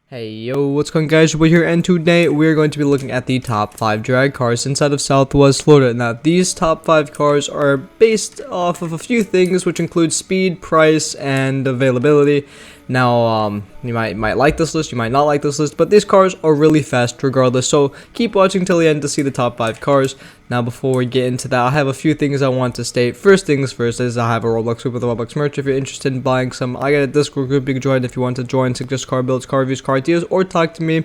Hey yo, what's going on guys, we're here and today we're going to be looking at the top 5 drag cars inside of Southwest Florida. Now these top 5 cars are based off of a few things, which include speed, price, and availability. Now you might like this list, you might not like this list, but these cars are really fast regardless, so keep watching till the end to see the top 5 cars. Now before we get into that, I have a few things I want to state. First things first is I have a Roblox group with a Roblox merch. If you're interested in buying some, I got a Discord group you can join if you want to join, suggest car builds, car reviews, car ideas, or talk to me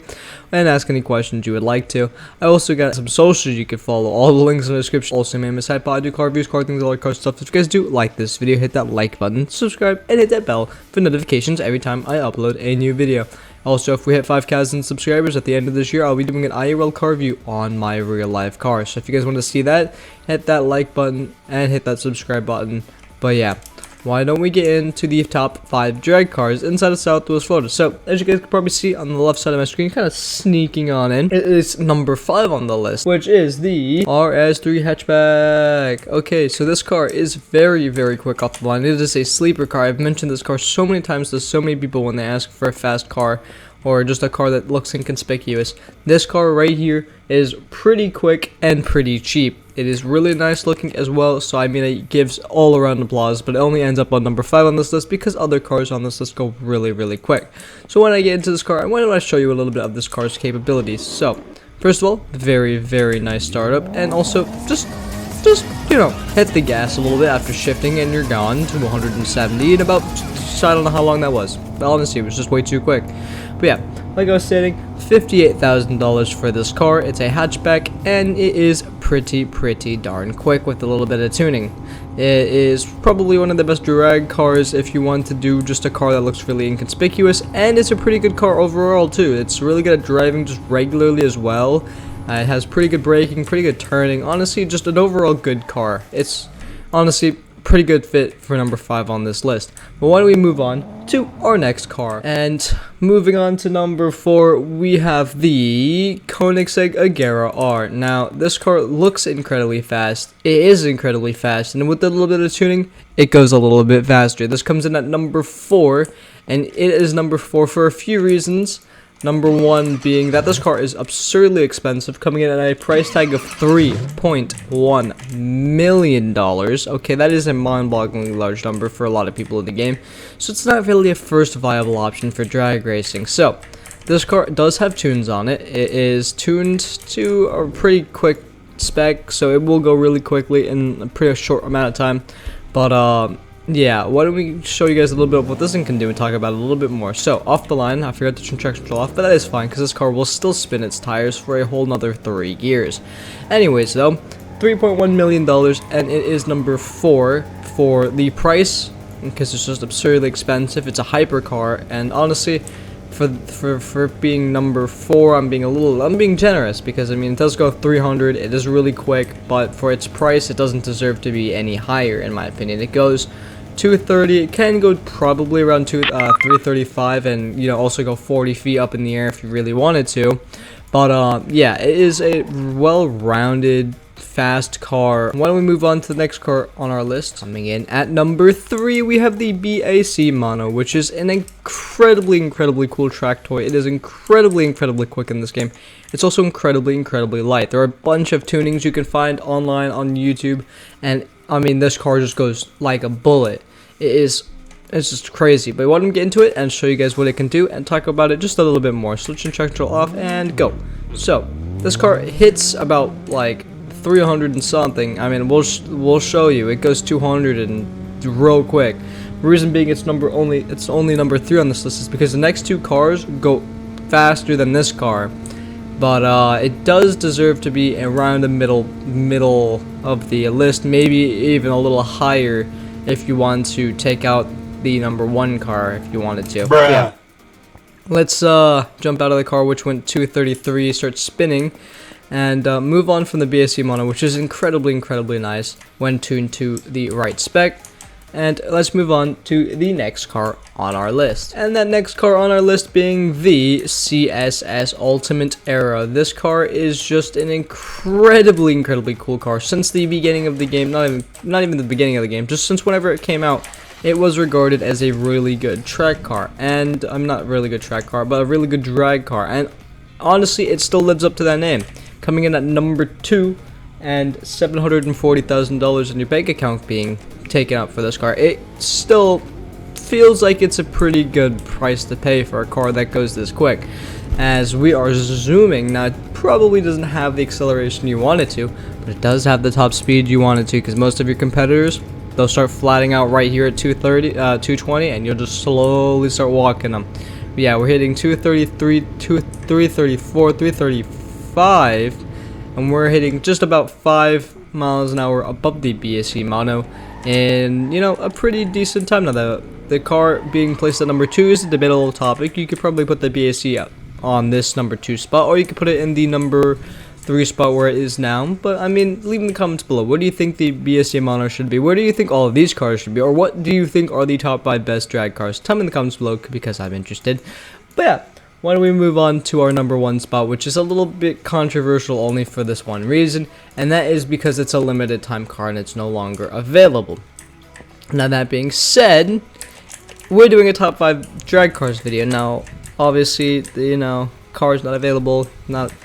and ask any questions you would like to. I also got some socials you can follow, all the links in the description. Also my name is Heyo, I do car reviews, car things, all that car stuff. If you guys do like this video, hit that like button, subscribe, and hit that bell for notifications every time I upload a new video. Also, if we hit 5,000 subscribers at the end of this year, I'll be doing an IRL car review on my real life car. So if you guys want to see that, hit that like button and hit that subscribe button. But yeah, why don't we get into the top 5 drag cars inside of Southwest Florida? So as you guys can probably see on the left side of my screen, kind of sneaking on in, it is number 5 on the list, which is the RS3 hatchback. Okay, so this car is very quick off the line. It is a sleeper car. I've mentioned this car so many times to so many people when they ask for a fast car or just a car that looks inconspicuous. This car right here is pretty quick and pretty cheap. It is really nice looking as well, so I mean it gives all around applause, but it only ends up on number 5 on this list because other cars on this list go really quick. So when I get into this car, I want to show you a little bit of this car's capabilities. So first of all, very nice startup, and also just you know, hit the gas a little bit after shifting and you're gone to 170 in about, I don't know how long that was, but honestly it was just way too quick. But yeah, like I was saying, $58,000 for this car. It's a hatchback and it is pretty darn quick with a little bit of tuning. It is probably one of the best drag cars if you want to do just a car that looks really inconspicuous, and it's a pretty good car overall too. It's really good at driving just regularly as well. It has pretty good braking, pretty good turning. Honestly, just an overall good car. It's honestly pretty good fit for number 5 on this list. But why don't we move on to our next car? And moving on to number 4, we have the Koenigsegg Agera R. Now, this car looks incredibly fast. It is incredibly fast, and with a little bit of tuning, it goes a little bit faster. This comes in at number 4, and it is number 4 for a few reasons. Number 1 being that this car is absurdly expensive, coming in at a price tag of $3.1 million. Okay, that is a mind-bogglingly large number for a lot of people in the game, so it's not really a first viable option for drag racing. So, this car does have tunes on it. It is tuned to a pretty quick spec, so it will go really quickly in a pretty short amount of time. But, yeah, why don't we show you guys a little bit of what this thing can do and talk about it a little bit more. So, off the line, I forgot to turn traction control off, but that is fine because this car will still spin its tires for a whole nother 3 years. Anyways, though, $3.1 million, and it is number 4 for the price because it's just absurdly expensive. It's a hypercar, and honestly, for being number 4, I'm being generous because I mean it does go 300. It is really quick, but for its price, it doesn't deserve to be any higher in my opinion. It goes 230. It can go probably around 335, and you know also go 40 feet up in the air if you really wanted to. But yeah, it is a well-rounded fast car. Why don't we move on to the next car on our list? Coming in at number 3, we have the BAC Mono, which is an incredibly cool track toy. It is incredibly quick in this game. It's also incredibly light. There are a bunch of tunings you can find online on YouTube, and I mean this car just goes like a bullet. It's just crazy. But why don't we get into it and show you guys what it can do and talk about it just a little bit more. So let's turn traction control off and go. So this car hits about like 300 and something. I mean we'll show you. It goes 200 and real quick. The reason being it's only number 3 on this list is because the next 2 cars go faster than this car. But it does deserve to be around the middle of the list, maybe even a little higher if you want to take out the number 1 car if you wanted to. Yeah. Let's jump out of the car, which went 233, start spinning, and move on from the BAC Mono, which is incredibly nice when tuned to the right spec. And let's move on to the next car on our list. And that next car on our list being the CSS Ultimate Era. This car is just an incredibly cool car since the beginning of the game. Not even the beginning of the game, just since whenever it came out. it was regarded as a really good track car, and I'm not really good track car, but a really good drag car, and honestly, it still lives up to that name, coming in at number 2, and $740,000 in your bank account being taken out for this car. It still feels like it's a pretty good price to pay for a car that goes this quick. As we are zooming, now it probably doesn't have the acceleration you want it to, but it does have the top speed you want it to, because most of your competitors, they'll start flatting out right here at 220, and you'll just slowly start walking them. But yeah, we're hitting 233, 334, 335, and we're hitting just about 5 miles an hour above the BSE mono in, you know, a pretty decent time. Now the car being placed at number 2 is a debatable topic. You could probably put the BSE up on this number 2 spot, or you could put it in the number 3 spot where it is now. But I mean, leave in the comments below, what do you think the BSE mono should be? Where do you think all of these cars should be? Or what do you think are the top 5 best drag cars? Tell me in the comments below, because I'm interested. But yeah, why don't we move on to our number 1 spot, which is a little bit controversial only for this one reason, and that is because it's a limited time car and it's no longer available. Now that being said, we're doing a top 5 drag cars video. Now obviously, you know, cars not available,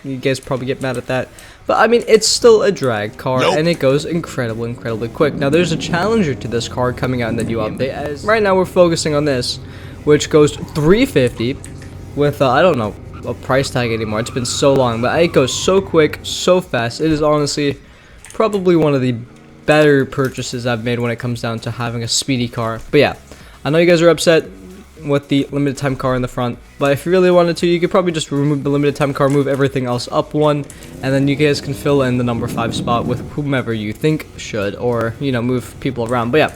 you guys probably get mad at that, but I mean, it's still a drag car. Nope. And it goes incredibly quick. Now there's a challenger to this car coming out in the new update, as right now we're focusing on this, which goes 350 with I don't know a price tag anymore. It's been so long, but it goes so quick, so fast. It is honestly probably one of the better purchases I've made when it comes down to having a speedy car. But yeah, I know you guys are upset with the limited time car in the front, but if you really wanted to, you could probably just remove the limited time car, move everything else up 1, and then you guys can fill in the number 5 spot with whomever you think should, or, you know, move people around. But yeah,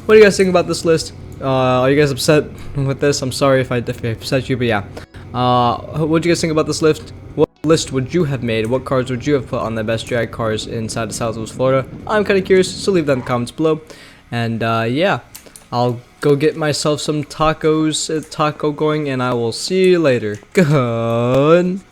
what do you guys think about this list? Are you guys upset with this? I'm sorry if I upset you, but yeah, what do you guys think about this list? What list would you have made? What cars would you have put on the best drag cars inside of Southwest Florida? I'm kind of curious, so leave that in the comments below. And yeah, I'll go get myself some taco going, and I will see you later. Goodbye.